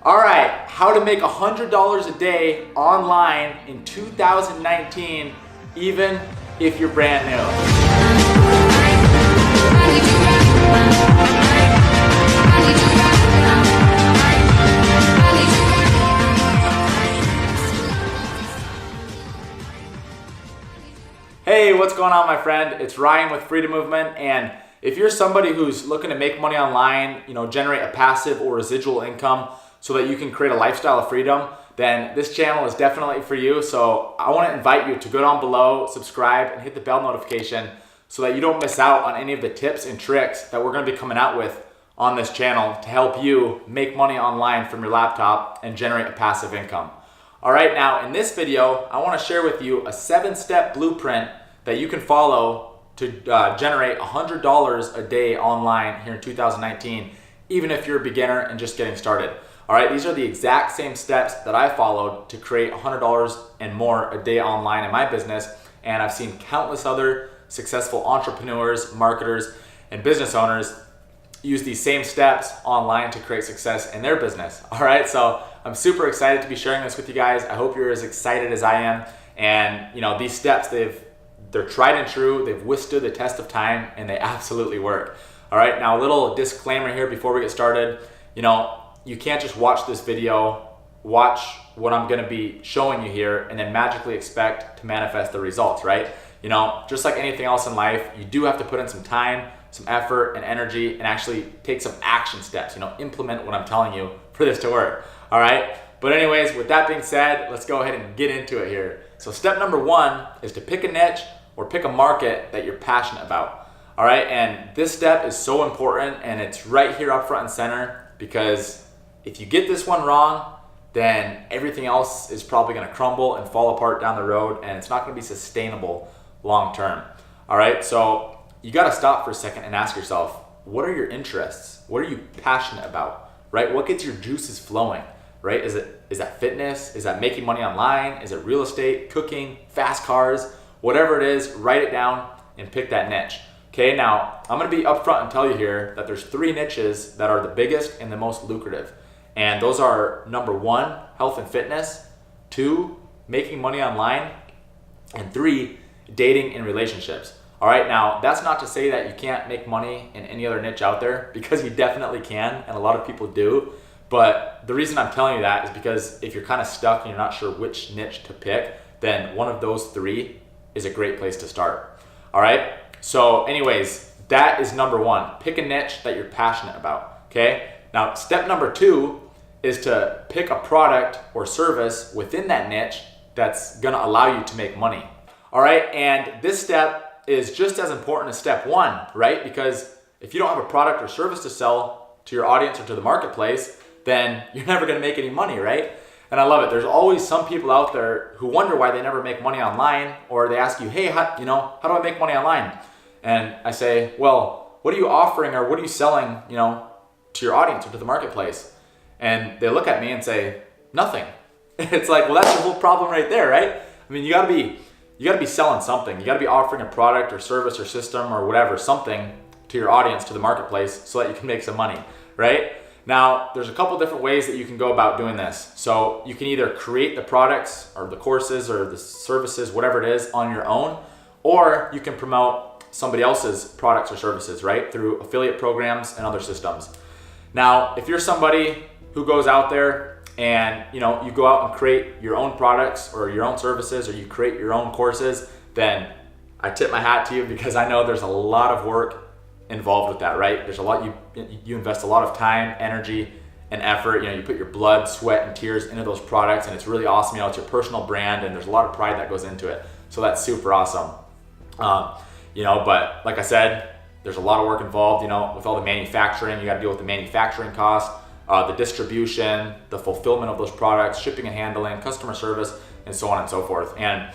All right, how to make $100 a day online in 2019, even if you're brand new. Hey, what's going on, my friend? It's Ryan with Freedom Movement, and if you're somebody who's looking to make money online, generate a passive or residual income so that you can create a lifestyle of freedom, then this channel is definitely for you. So I want to invite you to go down below, subscribe, and hit the bell notification so that you don't miss out on any of the tips and tricks that we're going to be coming out with on this channel to help you make money online from your laptop and generate a passive income. All right, now in this video, I want to share with you a 7-step blueprint that you can follow to generate $100 a day online here in 2019, even if you're a beginner and just getting started. All right, these are the exact same steps that I followed to create $100 and more a day online in my business, and I've seen countless other successful entrepreneurs, marketers, and business owners use these same steps online to create success in their business. All right, so I'm super excited to be sharing this with you guys. I hope you're as excited as I am. And these steps, they're tried and true, they've withstood the test of time, and they absolutely work. All right, now a little disclaimer here before we get started. You can't just watch this video, watch what I'm gonna be showing you here, and then magically expect to manifest the results, right? Just like anything else in life, you do have to put in some time, some effort and energy, and actually take some action steps, implement what I'm telling you for this to work, all right? But anyways, with that being said, let's go ahead and get into it here. So step number 1 is to pick a niche or pick a market that you're passionate about, all right? And this step is so important, and it's right here up front and center, because if you get this one wrong, then everything else is probably gonna crumble and fall apart down the road, and it's not gonna be sustainable long term, all right? So you gotta stop for a second and ask yourself, what are your interests? What are you passionate about, right? What gets your juices flowing, right? Is that fitness? Is that making money online? Is it real estate, cooking, fast cars? Whatever it is, write it down and pick that niche. Okay, now I'm gonna be upfront and tell you here that there's 3 niches that are the biggest and the most lucrative. And those are number 1, health and fitness, 2, making money online, and 3, dating and relationships. All right, now that's not to say that you can't make money in any other niche out there, because you definitely can, and a lot of people do. But the reason I'm telling you that is because if you're kind of stuck and you're not sure which niche to pick, then one of those 3 is a great place to start. All right, so anyways, that is number 1. Pick a niche that you're passionate about, okay? Now, step number 2 is to pick a product or service within that niche that's gonna allow you to make money. All right, and this step is just as important as step 1, right? Because if you don't have a product or service to sell to your audience or to the marketplace, then you're never gonna make any money, right? And I love it. There's always some people out there who wonder why they never make money online, or they ask you, hey, how do I make money online? And I say, well, what are you offering, or what are you selling, to your audience or to the marketplace? And they look at me and say, nothing. It's like, well, that's your whole problem right there, right? I mean, you gotta be selling something. You gotta be offering a product or service or system or whatever, something to your audience, to the marketplace, so that you can make some money, right? Now, there's a couple different ways that you can go about doing this. So you can either create the products or the courses or the services, whatever it is, on your own, or you can promote somebody else's products or services, right? Through affiliate programs and other systems. Now, if you're somebody who goes out there and you go out and create your own products or your own services, or you create your own courses, then I tip my hat to you, because I know there's a lot of work involved with that, right? There's a lot, you invest a lot of time, energy, and effort. You put your blood, sweat, and tears into those products, and it's really awesome. It's your personal brand, and there's a lot of pride that goes into it. So that's super awesome. But like I said, there's a lot of work involved, with all the manufacturing. You got to deal with the manufacturing cost, the distribution, the fulfillment of those products, shipping and handling, customer service, and so on and so forth. And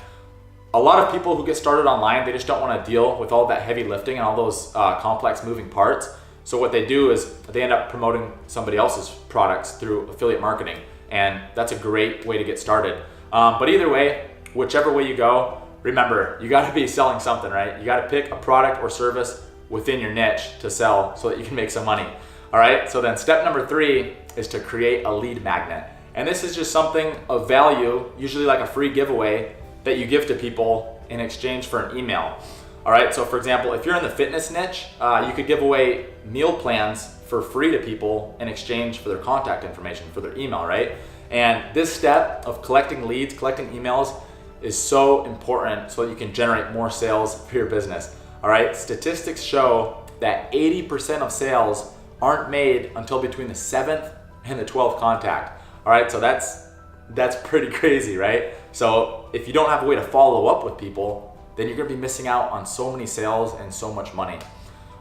a lot of people who get started online, they just don't want to deal with all that heavy lifting and all those complex moving parts. So what they do is they end up promoting somebody else's products through affiliate marketing. And that's a great way to get started. But either way, whichever way you go, remember, you got to be selling something, right? You got to pick a product or service within your niche to sell so that you can make some money. All right, so then step number 3 is to create a lead magnet. And this is just something of value, usually like a free giveaway that you give to people in exchange for an email. All right, so for example, if you're in the fitness niche, you could give away meal plans for free to people in exchange for their contact information, for their email, right? And this step of collecting leads, collecting emails is so important so that you can generate more sales for your business. All right, statistics show that 80% of sales aren't made until between the 7th and the 12th contact. All right, so that's pretty crazy, right? So if you don't have a way to follow up with people, then you're gonna be missing out on so many sales and so much money.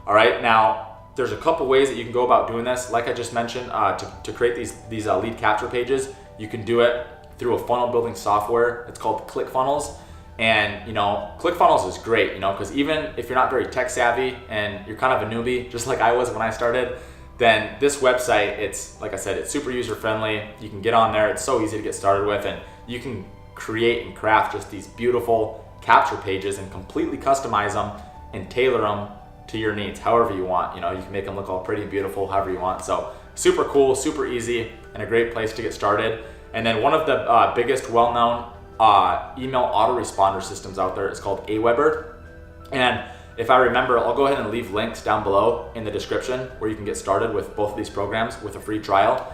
All right, now there's a couple ways that you can go about doing this. Like I just mentioned, to create these lead capture pages, you can do it through a funnel building software. It's called ClickFunnels. And ClickFunnels is great, because even if you're not very tech savvy and you're kind of a newbie, just like I was when I started, then this website, it's, like I said, it's super user friendly. You can get on there, it's so easy to get started with, and you can create and craft just these beautiful capture pages and completely customize them and tailor them to your needs however you want. You can make them look all pretty and beautiful however you want. So super cool, super easy, and a great place to get started. And then one of the biggest well-known email autoresponder systems out there is called Aweber. And if I remember, I'll go ahead and leave links down below in the description where you can get started with both of these programs with a free trial.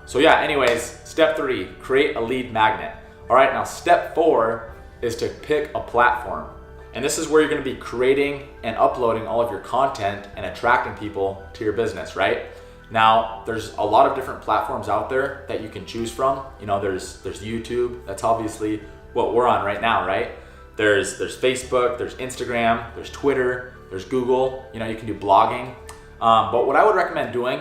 So yeah, anyways, step 3, create a lead magnet. All right, now step 4 is to pick a platform. And this is where you're gonna be creating and uploading all of your content and attracting people to your business, right? Now, there's a lot of different platforms out there that you can choose from. There's YouTube, that's obviously what we're on right now, right? There's Facebook, there's Instagram, there's Twitter, there's Google, you can do blogging. But what I would recommend doing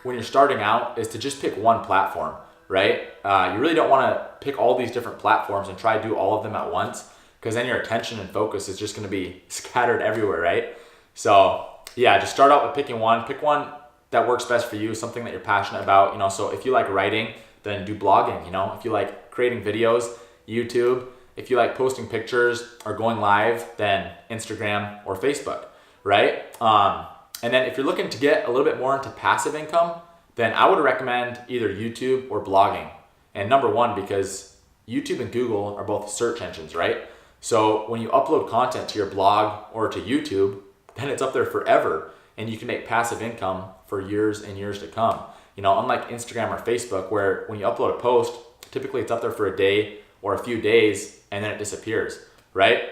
when you're starting out is to just pick one platform, right? You really don't wanna pick all these different platforms and try to do all of them at once, because then your attention and focus is just gonna be scattered everywhere, right? So yeah, just start out with picking one. Pick one that works best for you, something that you're passionate about. So if you like writing, then do blogging. If you like creating videos, YouTube. If you like posting pictures or going live, then Instagram or Facebook, right? And then if you're looking to get a little bit more into passive income, then I would recommend either YouTube or blogging. And number one, because YouTube and Google are both search engines, right? So when you upload content to your blog or to YouTube, then it's up there forever, and you can make passive income for years and years to come. Unlike Instagram or Facebook, where when you upload a post, typically it's up there for a day or a few days, and then it disappears, right?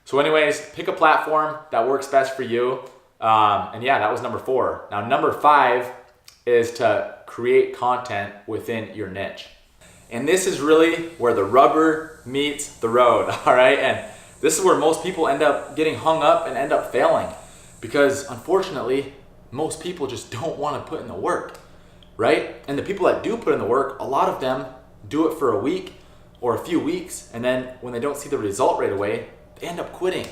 So anyways, pick a platform that works best for you. And yeah, that was number 4. Now, number 5 is to create content within your niche. And this is really where the rubber meets the road, all right? And this is where most people end up getting hung up and end up failing, because unfortunately, most people just don't want to put in the work, right? And the people that do put in the work, a lot of them do it for a week or a few weeks, and then when they don't see the result right away, they end up quitting.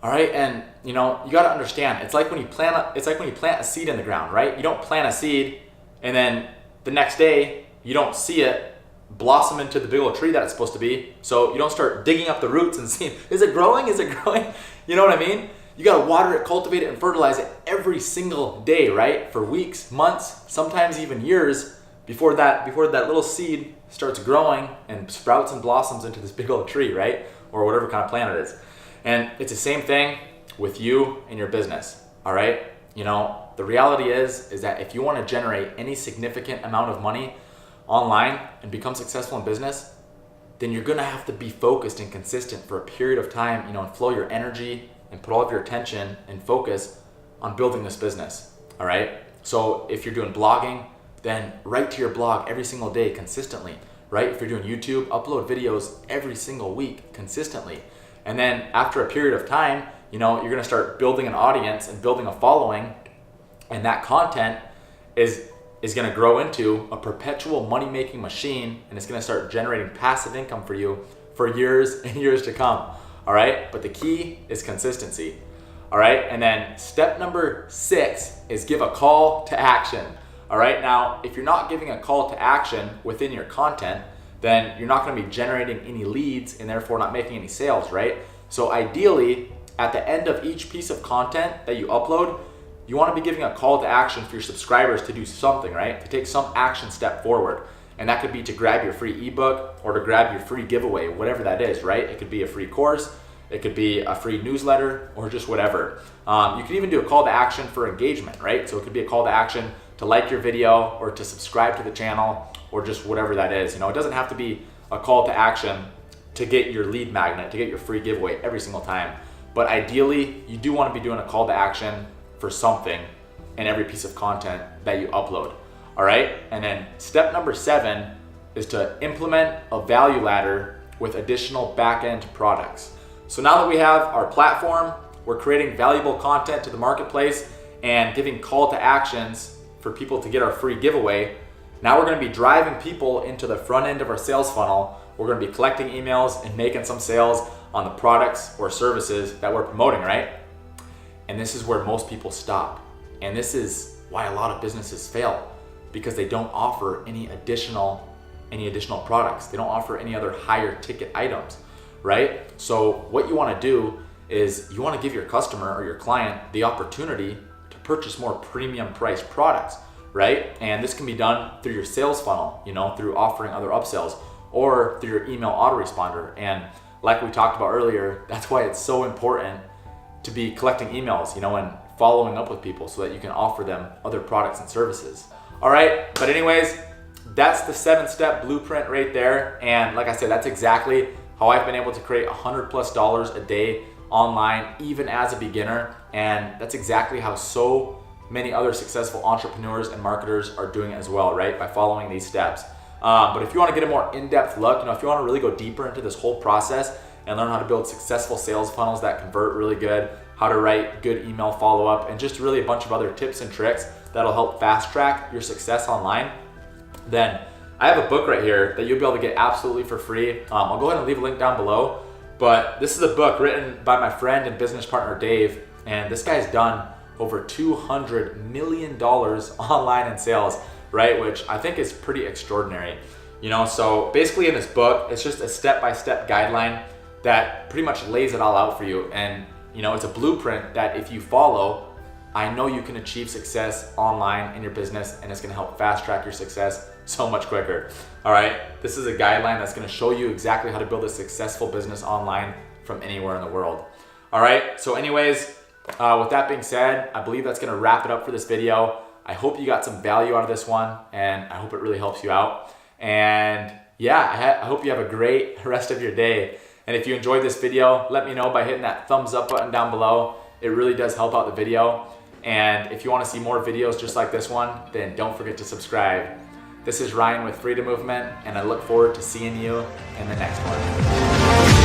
All right, and you got to understand, it's like when you plant a seed in the ground, right? You don't plant a seed and then the next day you don't see it blossom into the big old tree that it's supposed to be. So you don't start digging up the roots and seeing, is it growing? Is it growing? You know what I mean? You got to water it, cultivate it, and fertilize it every single day, right? For weeks, months, sometimes even years before that little seed starts growing and sprouts and blossoms into this big old tree, right? Or whatever kind of plant it is. And it's the same thing with you and your business, all right? The reality is that if you want to generate any significant amount of money online and become successful in business, then you're going to have to be focused and consistent for a period of time, and flow your energy and put all of your attention and focus on building this business, all right? So if you're doing blogging, then write to your blog every single day consistently, right? If you're doing YouTube, upload videos every single week consistently. And then after a period of time, you're gonna start building an audience and building a following, and that content is gonna grow into a perpetual money-making machine, and it's gonna start generating passive income for you for years and years to come, all right? But the key is consistency, all right? And then step number 6 is give a call to action, all right? Now, if you're not giving a call to action within your content, then you're not gonna be generating any leads and therefore not making any sales, right? So ideally, at the end of each piece of content that you upload, you want to be giving a call to action for your subscribers to do something, right? To take some action step forward. And that could be to grab your free ebook or to grab your free giveaway, whatever that is, right? It could be a free course, it could be a free newsletter, or just whatever. You could even do a call to action for engagement, right? So it could be a call to action to like your video or to subscribe to the channel or just whatever that is. You know, it doesn't have to be a call to action to get your lead magnet, to get your free giveaway every single time. But ideally, you do want to be doing a call to action for something in every piece of content that you upload. All right, and then step number 7 is to implement a value ladder with additional back-end products. So now that we have our platform, we're creating valuable content to the marketplace and giving call to actions for people to get our free giveaway. Now we're gonna be driving people into the front end of our sales funnel. We're gonna be collecting emails and making some sales on the products or services that we're promoting, right? And this is where most people stop. And this is why a lot of businesses fail, because they don't offer any additional products. They don't offer any other higher ticket items, right? So what you wanna do is you wanna give your customer or your client the opportunity to purchase more premium priced products, right? And this can be done through your sales funnel, you know, through offering other upsells or through your email autoresponder. And like we talked about earlier, that's why it's so important to be collecting emails, you know, and following up with people so that you can offer them other products and services. All right, but anyways, that's the 7-step blueprint right there. And like I said, that's exactly how I've been able to create $100+ a day online, even as a beginner. And that's exactly how so many other successful entrepreneurs and marketers are doing it as well, right? By following these steps. But if you want to get a more in-depth look, you know, if you want to really go deeper into this whole process and learn how to build successful sales funnels that convert really good, how to write good email follow-up, and just really a bunch of other tips and tricks that'll help fast track your success online, then I have a book right here that you'll be able to get absolutely for free. I'll go ahead and leave a link down below, but this is a book written by my friend and business partner, Dave, and this guy's done over $200 million online in sales, right? Which I think is pretty extraordinary. You know, so basically in this book, it's just a step-by-step guideline that pretty much lays it all out for you. And you know, it's a blueprint that if you follow, I know you can achieve success online in your business, and it's gonna help fast track your success so much quicker. All right, this is a guideline that's gonna show you exactly how to build a successful business online from anywhere in the world. All right, so anyways, with that being said, I believe that's gonna wrap it up for this video. I hope you got some value out of this one, and I hope it really helps you out. And yeah, I hope you have a great rest of your day. And if you enjoyed this video, let me know by hitting that thumbs up button down below. It really does help out the video. And if you want to see more videos just like this one, then don't forget to subscribe. This is Ryan with Freedom Movement, and I look forward to seeing you in the next one.